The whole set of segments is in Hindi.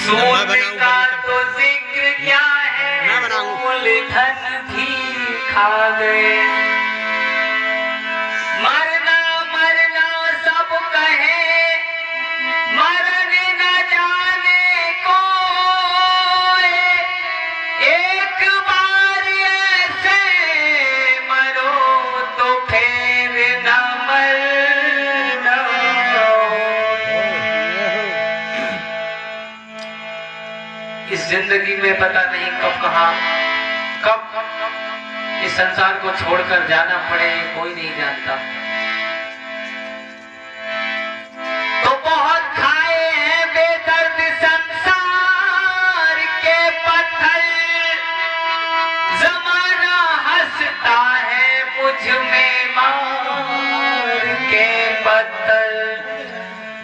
सूद का तो जिक्र क्या है, मूलधन भी खा गए। मरना मरना सब कहे, मरन न जाने को, एक बार ऐसे मरो तो फिर न मरना। इस जिंदगी में पता नहीं कब कहाँ कब इस संसार को छोड़कर जाना पड़े, कोई नहीं जानता। तो बहुत खाए हैं बेदर्द संसार के पत्थर, जमाना हंसता है मुझ में मार के पत्थर।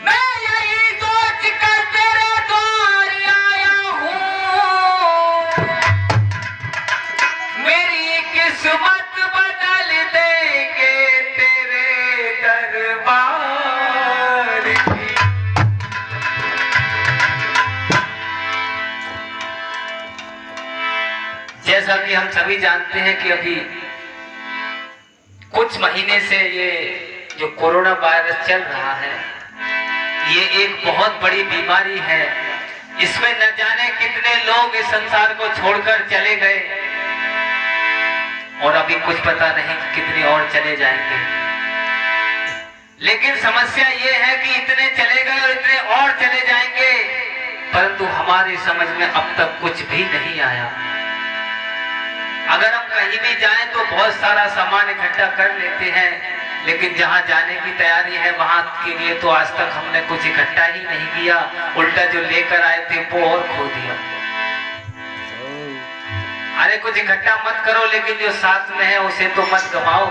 मैं यही सोच कर तेरे द्वार आया हूँ, मेरी किस्मत बदल देंगे तेरे दरबार की। जैसा कि हम सभी जानते हैं कि अभी कुछ महीने से ये जो कोरोना वायरस चल रहा है, ये एक बहुत बड़ी बीमारी है। इसमें न जाने कितने लोग इस संसार को छोड़कर चले गए और अभी कुछ पता नहीं कितने और चले जाएंगे। लेकिन समस्या ये है कि इतने चले गए और इतने और चले जाएंगे, परंतु हमारी समझ में अब तक कुछ भी नहीं आया। अगर हम कहीं भी जाएं तो बहुत सारा सामान इकट्ठा कर लेते हैं, लेकिन जहां जाने की तैयारी है वहां के लिए तो आज तक हमने कुछ इकट्ठा ही नहीं किया, उल्टा जो लेकर आए थे वो और खो दिया। अरे कुछ इकट्ठा मत करो, लेकिन जो साथ में है उसे तो मत गवाओ।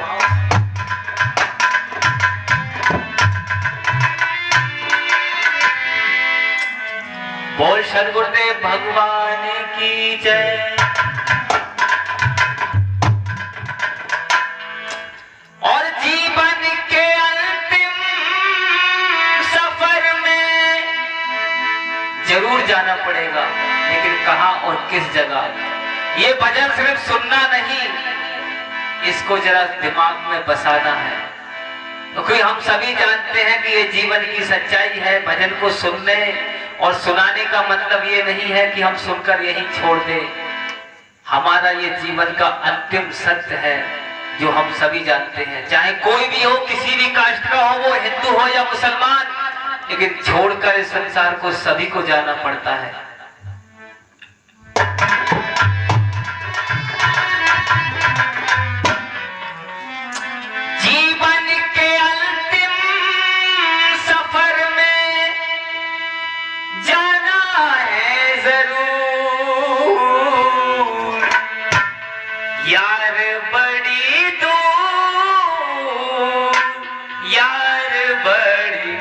बोल श्री गुरुदेव भगवान की जय। और जीवन के अंतिम सफर में जरूर जाना पड़ेगा, लेकिन कहां और किस जगह। ये भजन सिर्फ सुनना नहीं, इसको जरा दिमाग में बसाना है, क्योंकि हम सभी जानते हैं कि ये जीवन की सच्चाई है। भजन को सुनने और सुनाने का मतलब ये नहीं है कि हम सुनकर यही छोड़ दें। हमारा ये जीवन का अंतिम सत्य है जो हम सभी जानते हैं। चाहे कोई भी हो, किसी भी कास्ट का हो, वो हिंदू हो या मुसलमान, लेकिन छोड़कर इस संसार को सभी को जाना पड़ता है। जीवन के अंतिम सफर में जाना है जरूर, यार बड़ी दूर, यार बड़ी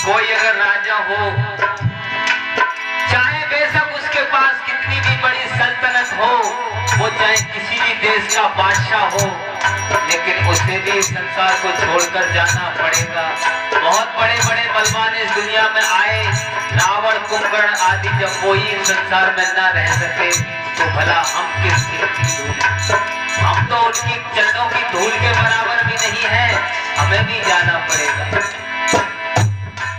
कोई अगर राजा हो, चाहे बेशक उसके पास कितनी भी बड़ी सल्तनत हो, वो चाहे किसी भी देश का बादशाह हो, लेकिन उसे भी इस संसार को छोड़कर जाना पड़ेगा। बहुत बड़े बड़े बलवान इस दुनिया में आए, रावण कुंभकर्ण आदि, जब वो ही इस संसार में न रह सके तो भला हम किस की धूल? हम तो उनकी चरणों की धूल के बराबर भी नहीं है, हमें भी जाना पड़ेगा।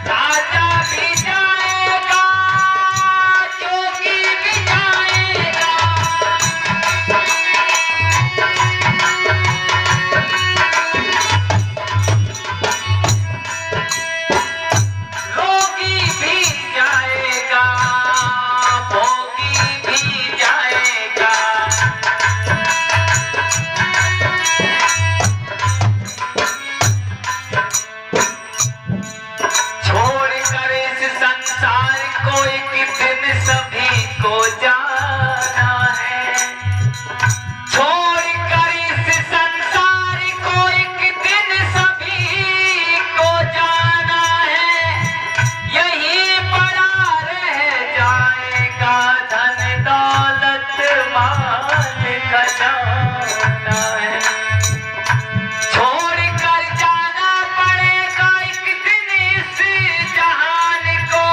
राजा भी जाएगा, जोगी भी जाएगा, रोगी भी जाएगा, भोगी भी जाएगा। छोड़कर इस संसार को एक दिन सभी को जाना है। छोड़कर इस संसार को एक दिन सभी को जाना है। यही पड़ा रह जाएगा धन दौलत माल खजाना है। छोड़कर जाना पड़ेगा एक दिन इस जहान को।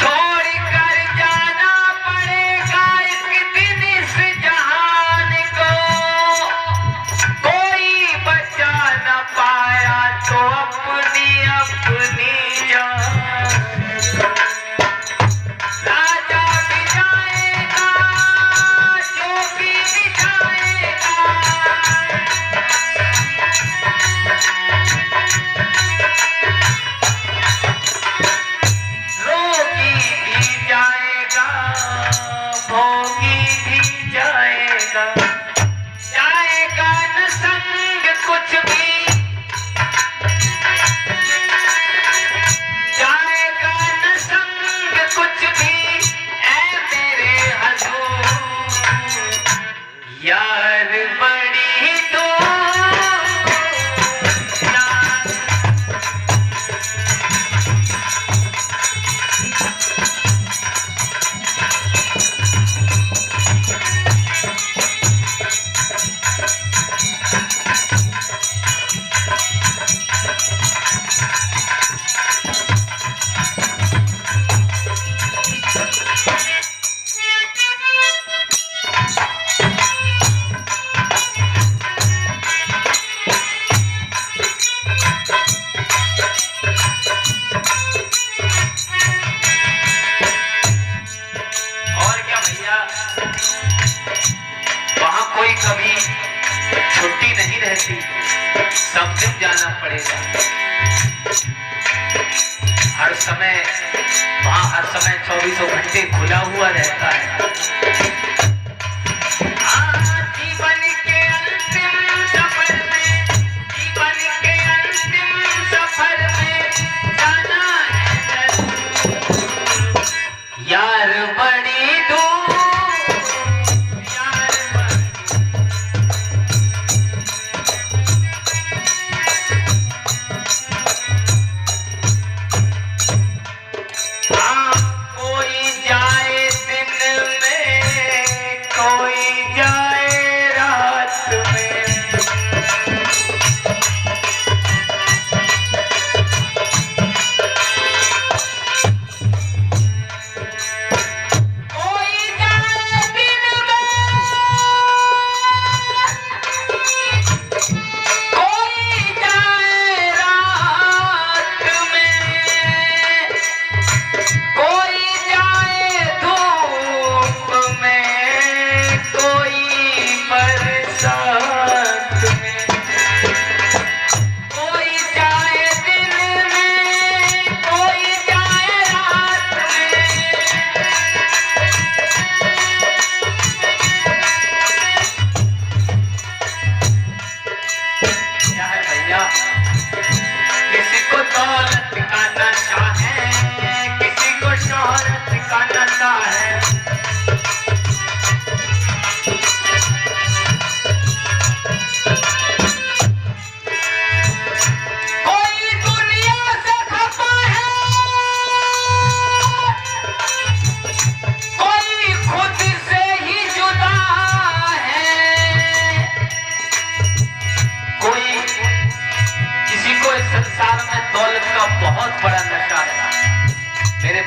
छोड़कर जाना पड़ेगा एक दिन इस जहान को। कोई बचा न पाया तो अपनी अपनी जान। राजा भी जाएगा, जोगी भी जाएगा, रोगी भी जाएगा, भोगी भी जाएगा। जाएगा न संग कुछ भी, जाएगा न संग कुछ भी, ऐ मेरे हजूर। यार बड़ी दूर, यार और क्या भैया, वहां कोई कभी छुट्टी नहीं रहती, सब दिन जाना पड़ेगा। हर समय वहां हर समय 24 घंटे खुला हुआ रहता है। जीवन के अंतिम सफर में, जीवन के अंतिम सफर में जाना है जरूर। यार बड़ी दूर, यार कोई जाए दिन में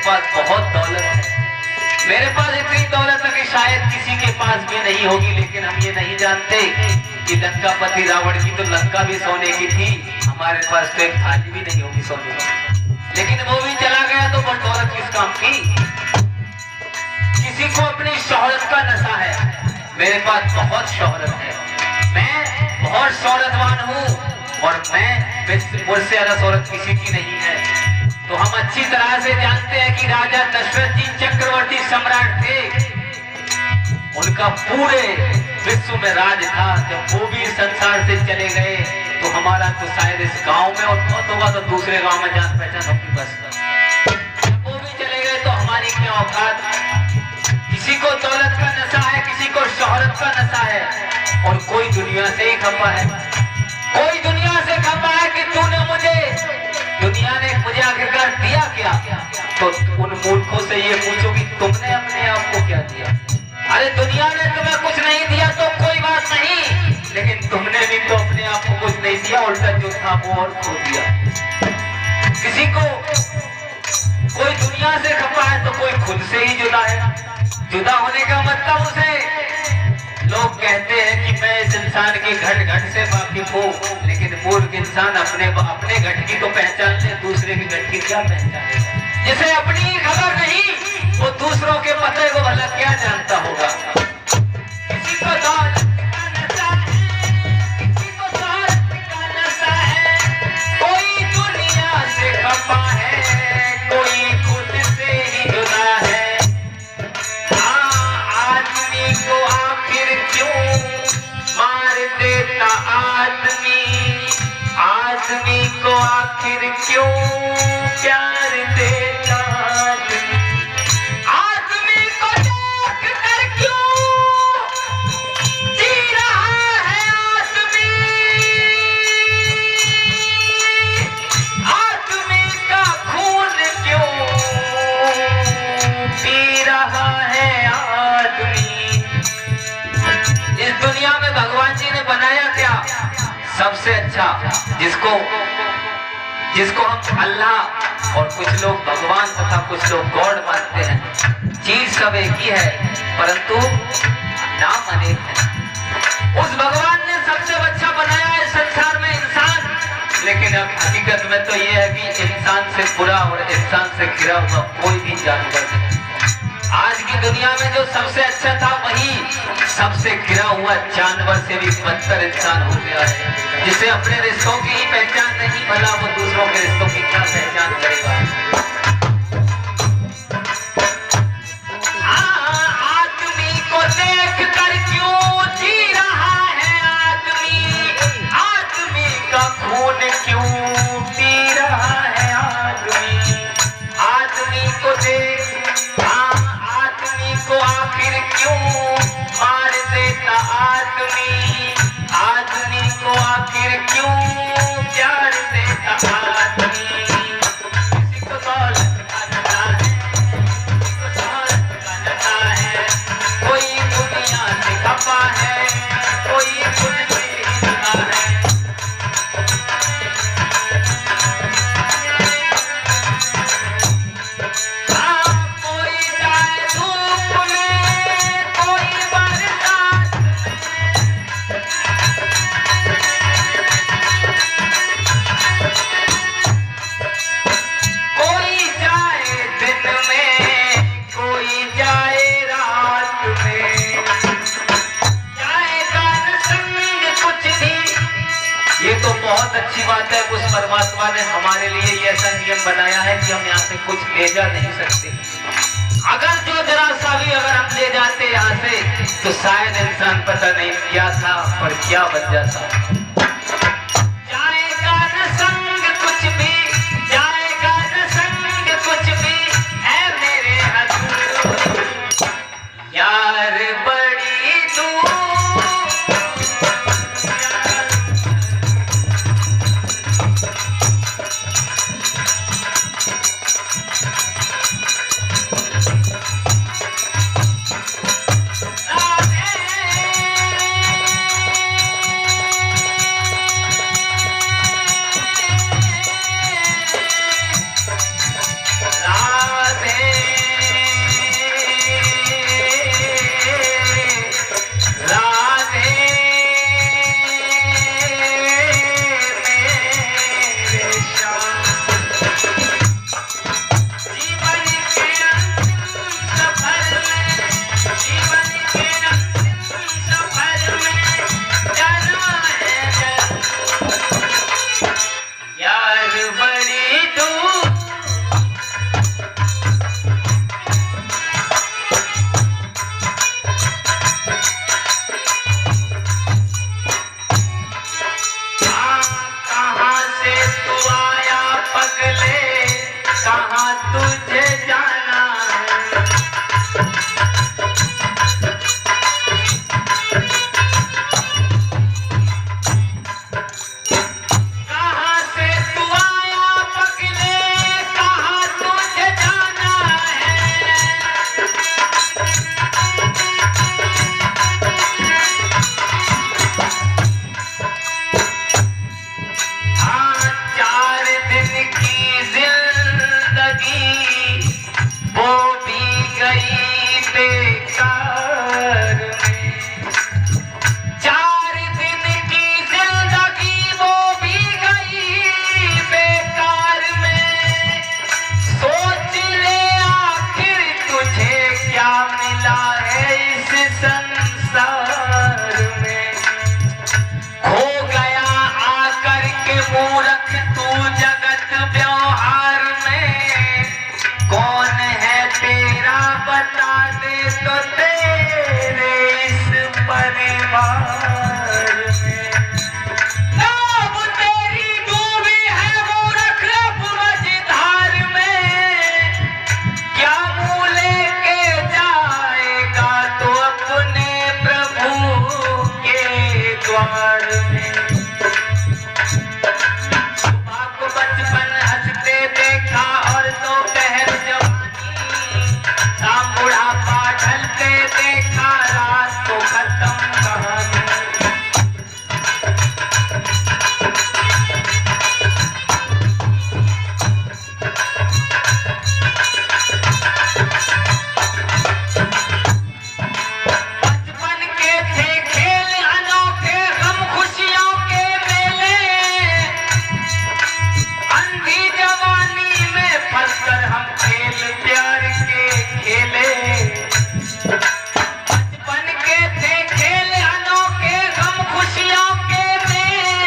पास बहुत दौलत है, मेरे पास इतनी दौलत है कि शायद किसी के पास भी नहीं होगी, लेकिन हम ये नहीं जानते कि लंकापति रावण की तो लंका भी सोने की थी, हमारे पास तो एक थाली भी नहीं होगी सोने की, लेकिन वो भी चला गया तो वो दौलत किस काम की। किसी को अपनी शोहरत का नशा है, मेरे पास बहुत शोहरत है, मैं बहुत शोहरतवान हूँ और मुझसे ज्यादा शोहरत किसी की नहीं है। तो हम अच्छी तरह से जानते हैं कि राजा दशरथ जी चक्रवर्ती सम्राट थे, उनका पूरे विश्व में राज था। जब वो भी संसार से चले गए तो हमारा तो शायद इस गांव में और बहुत होगा तो दूसरे गांव में जान पहचान होगी बस। वो भी चले गए तो हमारी क्या औकात। किसी को दौलत का नशा है, किसी को शोहरत का नशा है, और कोई दुनिया से ही खपा है, कोई दुनिया से खपा है कि तूने मुझे, दुनिया ने मुझे आखिरकार दिया क्या। तो उन मूर्खों से ये पूछो कि तुमने अपने आप को क्या दिया। अरे दुनिया ने तुम्हें कुछ नहीं दिया तो कोई बात नहीं, लेकिन तुमने भी तो अपने आप को कुछ नहीं दिया, उल्टा जो था वो और खो दिया। किसी को कोई दुनिया से खपा है तो कोई खुद से ही जुदा है। जुदा होने का मतलब उसे लोग कहते हैं कि मैं इस इंसान के घट घट से वाकिफ हूँ, लेकिन मूर्ख इंसान अपने घट की तो पहचान ले, दूसरे की घट की क्या पहचान। जिसे अपनी खबर नहीं वो दूसरों के पते को भला क्या जानता होगा। किसी को दौलत का नशा है, किसी को दौलत का नशा है, कोई दुनिया से खपा है, कोई खुद से ही जुदा है। आदमी को आखिर क्यों मार देता आदमी, आदमी को आखिर क्यों प्यार देता आदमी, आदमी को देख कर क्यों जी रहा है आदमी, आदमी का खून क्यों पी रहा है आदमी। इस दुनिया में भगवान जी ने बनाया क्या सबसे अच्छा, जिसको हम अल्लाह और कुछ लोग भगवान तथा कुछ लोग गॉड मानते हैं। चीज सब एक ही है परंतु नाम अनेक है। उस भगवान ने सबसे अच्छा बनाया है संसार में इंसान, लेकिन अब हकीकत में तो यह है कि इंसान से बुरा और इंसान से घिरा हुआ कोई भी जानवर नहीं। आज की दुनिया में जो सबसे अच्छा था वही सबसे घिरा हुआ जानवर से भी बदतर इंसान हो गया है, जिसे अपने रिश्तों की ही पहचान नहीं, भला वो दूसरों के रिश्तों की क्या पहचान करेगा। आदमी को देख कर क्यों जी रहा है आदमी, आदमी का खून क्यों पी रहा है आदमी, आदमी को देख आदमी को आखिर क्यों मार देता आदमी, आदमी को आखिर क्यों प्यार देता आदमी। किसी को दौलत का नशा है, किसी को शोहरत का नशा है, कोई दुनिया से खपा है, कोई खुद से ही जुदा है। बहुत अच्छी बात है, उस परमात्मा ने हमारे लिए ये ऐसा नियम बनाया है कि हम यहाँ से कुछ ले जा नहीं सकते। अगर जो जरा सा भी अगर हम ले जाते यहाँ से तो शायद इंसान पता नहीं क्या था और क्या बन जाता। जाएगा न संग कुछ भी, जाएगा न संग कुछ भी, ऐ मेरे हजूर यार बड़ी दूर। वो भी गई बेकार में। 4 दिन की जिंदगी वो भी गई बेकार में। सोच ले आखिर तुझे क्या मिला है इस संसार में। खो गया आकर के मूर्ख तू जगत व्यवहार में। कौन है तेरा बता दे तो तेरे इस परिवार में। नाव तेरी डूबी है मूर्ख मझधार में। क्या मुँह लेके जाएगा तो अपने प्रभु के द्वार में। सुबह को बचपन हंसते देखा और दोपहर जवानी। शाम बुढ़ापा ढलते देखा रात को खत्म कहानी। बचपन के थे खेल अनोखे गम खुशियों के मेले। अंधी जवानी में फंसकर हम खेल प्यार के खेले। बचपन के थे खेल अनोखे गम खुशियों के मेले।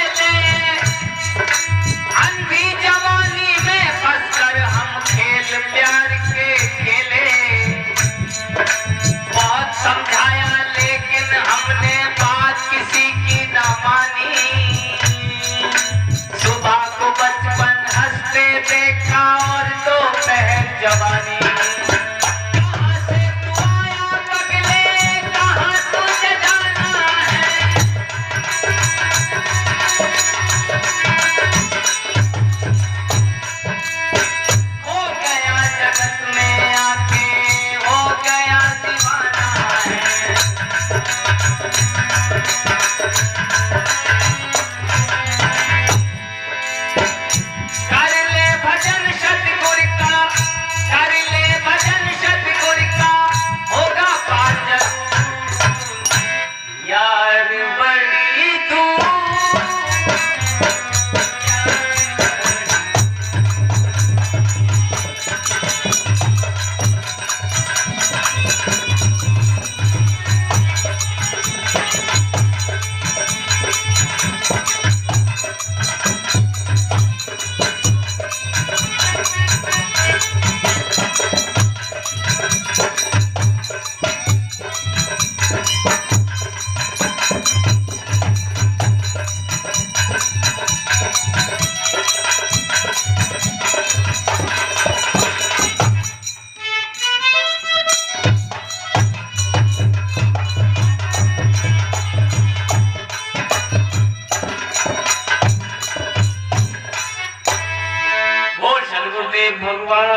अंधी जवानी में फंसकर हम खेल प्यार के खेले। बहुत समझाया लेकिन हमने बात किसी की न मानी। सुबह को बचपन हंसते देखा और दोपहर जवानी। कहाँ से तू आया पगले कहाँ तुझे जाना है। हो गया जगत में आके हो गया दीवाना है। कर ले भजन सतगुरु का कर ले भजन सतगुरु का होगा पार जरूर। यार बड़ी दूर बोल सद्गुरुदेव भगवान